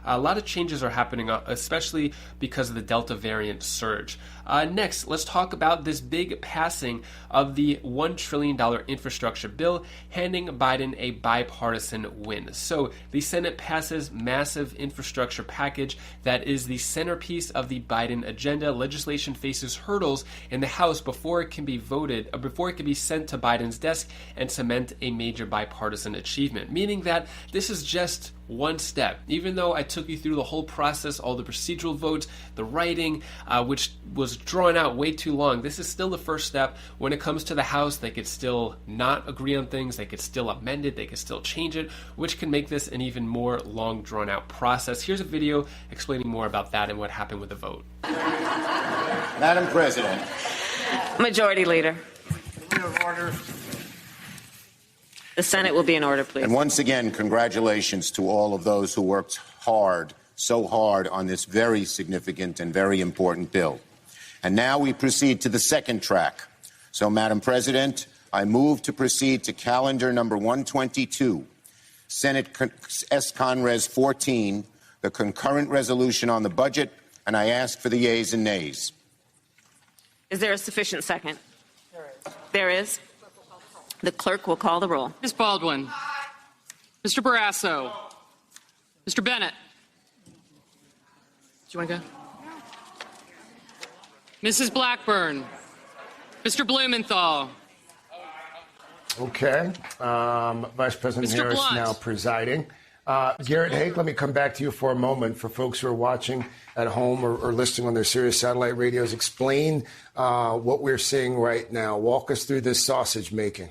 A lot of changes are happening, especially because of the Delta variant surge. Next, let's talk about this big passing of the $1 trillion infrastructure bill, handing Biden a bipartisan win. So the Senate passes massive infrastructure package that is the centerpiece of the Biden agenda. Legislation faces hurdles in the House before it can be voted, before it can be sent to Biden's desk and cement a major bipartisan achievement, meaning that this is just one step. Even though I took you through the whole process, all the procedural votes, the writing, which was drawn out way too long, this is still the first step. When it comes to the House, they could still not agree on things, they could still amend it, they could still change it, which can make this an even more long drawn out process. Here's a video explaining more about that and what happened with the vote. Madam President. Majority Leader. Order. The Senate will be in order, please. And once again, congratulations to all of those who worked hard, so hard on this very significant and very important bill. And now we proceed to the second track. So, Madam President, I move to proceed to calendar number 122, Senate S-Con-Res 14, the concurrent resolution on the budget, and I ask for the yeas and nays. Is there a sufficient second? There is. The clerk will call the roll. Ms. Baldwin. Mr. Barrasso. Mr. Bennett. Do you want to go? Mrs. Blackburn. Mr. Blumenthal. Okay. Vice President Mr. Harris Blunt. now presiding. Garrett Haake, let me come back to you for a moment. For folks who are watching at home or listening on their Sirius satellite radios, explain what we're seeing right now. Walk us through this sausage making.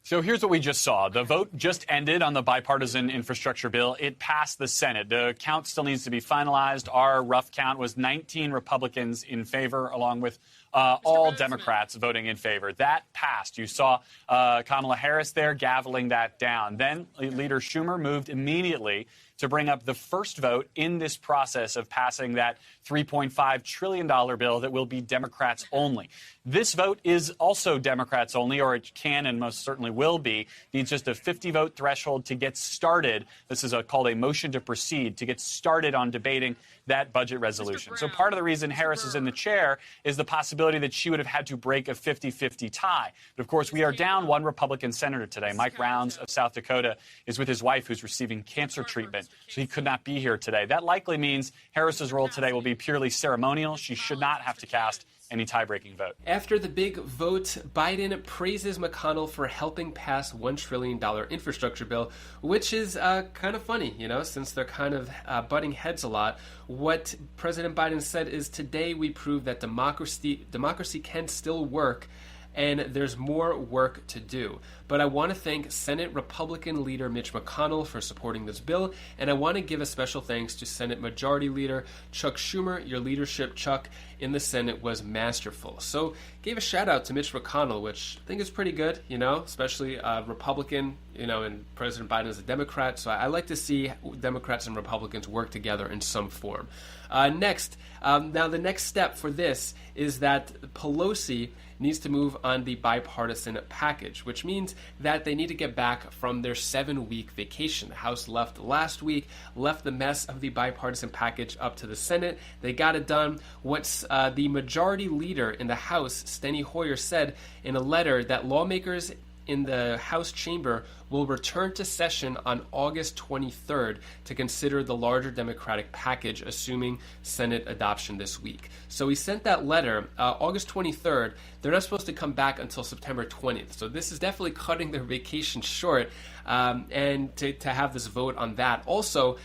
So here's what we just saw. The vote just ended on the bipartisan infrastructure bill. It passed the Senate. The count still needs to be finalized. Our rough count was 19 Republicans in favor, along with all Democrats voting in favor. That passed. You saw Kamala Harris there gaveling that down. Then Leader Schumer moved immediately to bring up the first vote in this process of passing that $3.5 trillion bill that will be Democrats only. This vote is also Democrats only, or it can and most certainly will be. Needs just a 50-vote threshold to get started. This is called a motion to proceed, to get started on debating that budget resolution. So part of the reason Harris is in the chair is the possibility that she would have had to break a 50-50 tie. But, of course, we are down one Republican senator today. Mike Rounds of South Dakota is with his wife, who's receiving cancer treatment, so he could not be here today. That likely means Harris's role today will be purely ceremonial. She should not have to cast any tie-breaking vote. After the big vote, Biden praises McConnell for helping pass $1 trillion infrastructure bill, which is kind of funny, since they're kind of butting heads a lot. What President Biden said is, today we prove that democracy can still work, and there's more work to do. But I want to thank Senate Republican leader Mitch McConnell for supporting this bill, and I want to give a special thanks to Senate Majority Leader Chuck Schumer. Your leadership, Chuck, in the Senate was masterful. So gave a shout out to Mitch McConnell, which I think is pretty good, especially Republican, and President Biden is a Democrat. So I like to see Democrats and Republicans work together in some form. Next, now the next step for this is that Pelosi needs to move on the bipartisan package, which means that they need to get back from their 7-week vacation. The House left last week, left the mess of the bipartisan package up to the Senate. They got it done. What's the majority leader in the House, Steny Hoyer, said in a letter that lawmakers in the House chamber will return to session on August 23rd to consider the larger Democratic package, assuming Senate adoption this week. So he sent that letter August 23rd. They're not supposed to come back until September 20th. So this is definitely cutting their vacation short, and to have this vote on that. Also,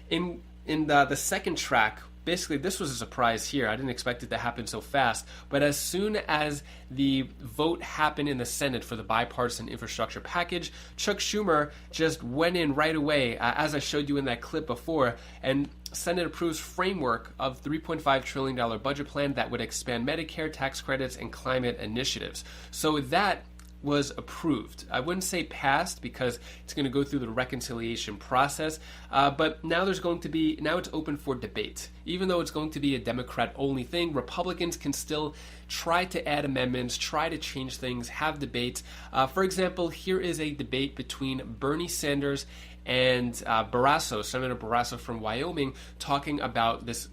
in the second track, basically, this was a surprise here. I didn't expect it to happen so fast. But as soon as the vote happened in the Senate for the bipartisan infrastructure package, Chuck Schumer just went in right away, as I showed you in that clip before, and Senate approves framework of $3.5 trillion budget plan that would expand Medicare, tax credits, and climate initiatives. So that was approved. I wouldn't say passed because it's going to go through the reconciliation process, but now it's open for debate. Even though it's going to be a Democrat-only thing, Republicans can still try to add amendments, try to change things, have debates. For example, here is a debate between Bernie Sanders and Senator Barrasso from Wyoming, talking about this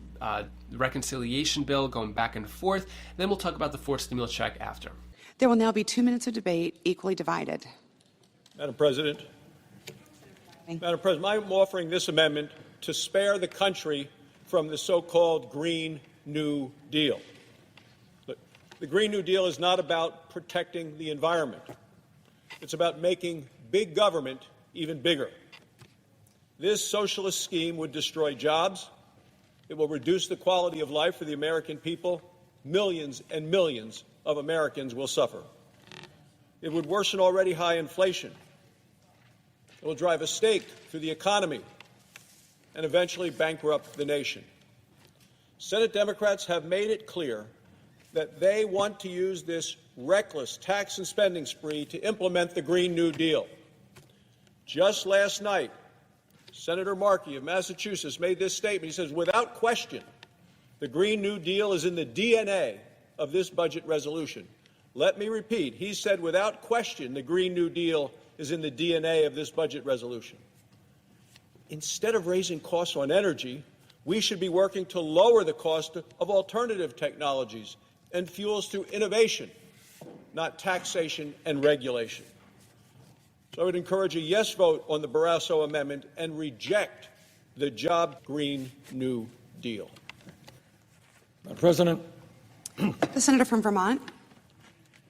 reconciliation bill, going back and forth. Then we'll talk about the fourth stimulus check after. There will now be 2 minutes of debate, equally divided. Madam President, I'm offering this amendment to spare the country from the so-called Green New Deal. Look, the Green New Deal is not about protecting the environment. It's about making big government even bigger. This socialist scheme would destroy jobs. It will reduce the quality of life for the American people. Millions and millions of Americans will suffer. It would worsen already high inflation. It will drive a stake through the economy and eventually bankrupt the nation. Senate Democrats have made it clear that they want to use this reckless tax and spending spree to implement the Green New Deal. Just last night, Senator Markey of Massachusetts made this statement. He says, without question, the Green New Deal is in the DNA of this budget resolution. Let me repeat. He said, without question, the Green New Deal is in the DNA of this budget resolution. Instead of raising costs on energy, we should be working to lower the cost of alternative technologies and fuels through innovation, not taxation and regulation. So I would encourage a yes vote on the Barrasso amendment and reject the Job Green New Deal. Madam President. The senator from Vermont.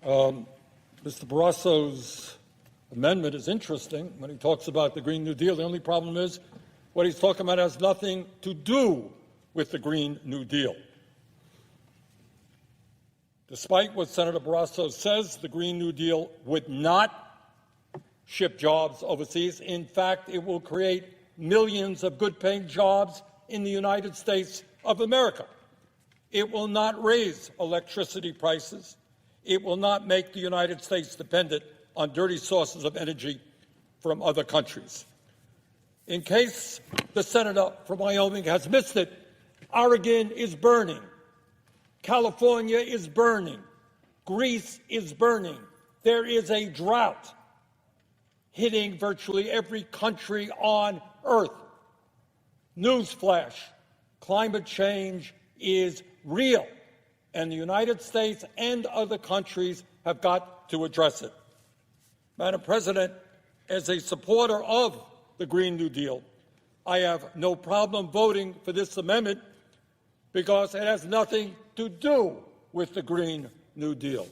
Mr. Barrasso's amendment is interesting when he talks about the Green New Deal. The only problem is what he's talking about has nothing to do with the Green New Deal. Despite what Senator Barrasso says, the Green New Deal would not ship jobs overseas. In fact, it will create millions of good-paying jobs in the United States of America. It will not raise electricity prices. It will not make the United States dependent on dirty sources of energy from other countries. In case the senator from Wyoming has missed it, Oregon is burning. California is burning. Greece is burning. There is a drought hitting virtually every country on Earth. Newsflash, climate change is real, and the United States and other countries have got to address it. Madam President, as a supporter of the Green New Deal, I have no problem voting for this amendment because it has nothing to do with the Green New Deal.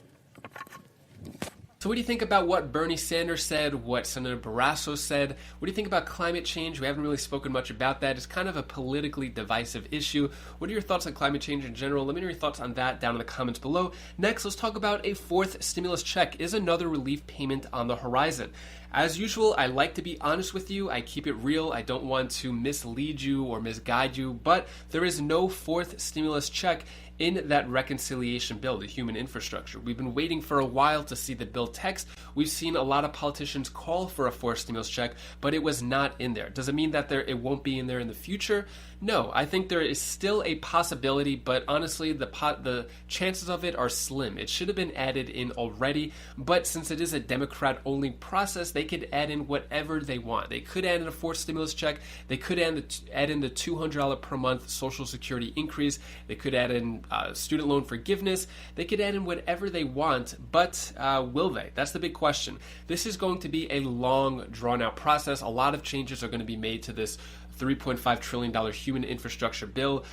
So what do you think about what Bernie Sanders said, what Senator Barrasso said? What do you think about climate change? We haven't really spoken much about that. It's kind of a politically divisive issue. What are your thoughts on climate change in general? Let me know your thoughts on that down in the comments below. Next, let's talk about a fourth stimulus check. Is another relief payment on the horizon? As usual, I like to be honest with you. I keep it real. I don't want to mislead you or misguide you, but there is no fourth stimulus check in that reconciliation bill, the human infrastructure. We've been waiting for a while to see the bill text. We've seen a lot of politicians call for a fourth stimulus check, but it was not in there. Does it mean that it won't be in there in the future? No, I think there is still a possibility, but honestly, the chances of it are slim. It should have been added in already, but since it is a Democrat-only process, they could add in whatever they want. They could add in a fourth stimulus check. They could add in the $200 per month Social Security increase. They could add in student loan forgiveness. They could add in whatever they want, but will they? That's the big question. This is going to be a long, drawn-out process. A lot of changes are going to be made to this $3.5 trillion human infrastructure bill.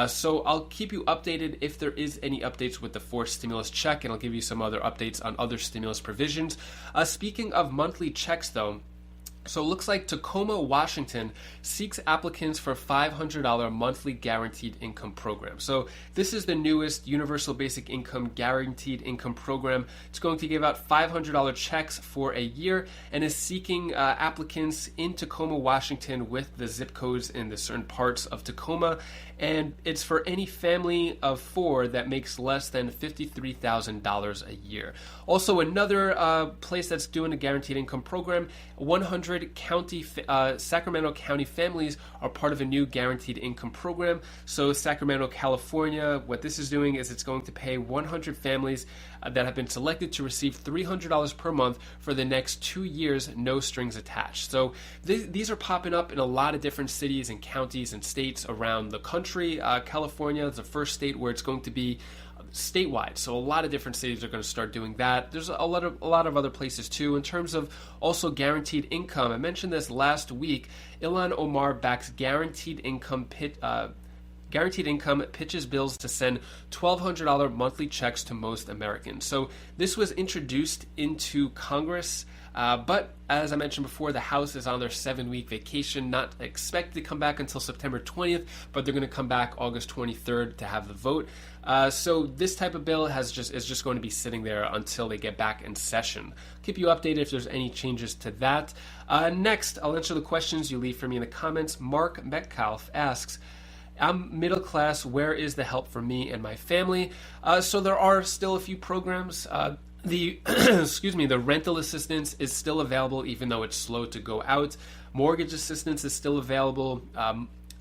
So I'll keep you updated if there is any updates with the fourth stimulus check, and I'll give you some other updates on other stimulus provisions. Speaking of monthly checks, though, So it looks like Tacoma, Washington seeks applicants for $500 monthly guaranteed income program. So this is the newest universal basic income guaranteed income program. It's going to give out $500 checks for a year and is seeking applicants in Tacoma, Washington with the zip codes in the certain parts of Tacoma. And it's for any family of 4 that makes less than $53,000 a year. Also, another place that's doing a guaranteed income program, 100 Sacramento County families are part of a new guaranteed income program. So Sacramento, California, what this is doing is it's going to pay 100 families that have been selected to receive $300 per month for the next 2 years, no strings attached. So these are popping up in a lot of different cities and counties and states around the country. California is the first state where it's going to be statewide, so a lot of different cities are going to start doing that. There's a lot of other places too. In terms of also guaranteed income, I mentioned this last week. Ilhan Omar backs guaranteed income pitches bills to send $1,200 monthly checks to most Americans. So this was introduced into Congress, but as I mentioned before, the House is on their 7-week vacation, not expected to come back until September 20th, but they're going to come back August 23rd to have the vote. So this type of bill is just going to be sitting there until they get back in session. Keep you updated if there's any changes to that. Next, I'll answer the questions you leave for me in the comments. Mark Metcalf asks, I'm middle class. Where is the help for me and my family? So there are still a few programs. The the rental assistance is still available, even though it's slow to go out. Mortgage assistance is still available.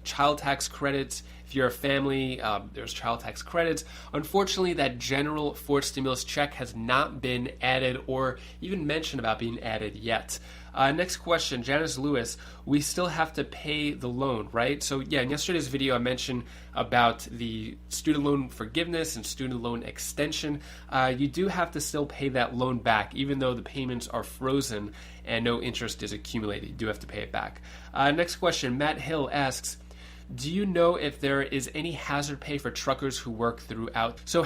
Child tax credits. If you're a family, there's child tax credits. Unfortunately, that general forced stimulus check has not been added or even mentioned about being added yet. Next question, Janice Lewis. We still have to pay the loan, right? So yeah, in yesterday's video, I mentioned about the student loan forgiveness and student loan extension. You do have to still pay that loan back, even though the payments are frozen and no interest is accumulated. You do have to pay it back. Next question, Matt Hill asks, do you know if there is any hazard pay for truckers who work throughout? So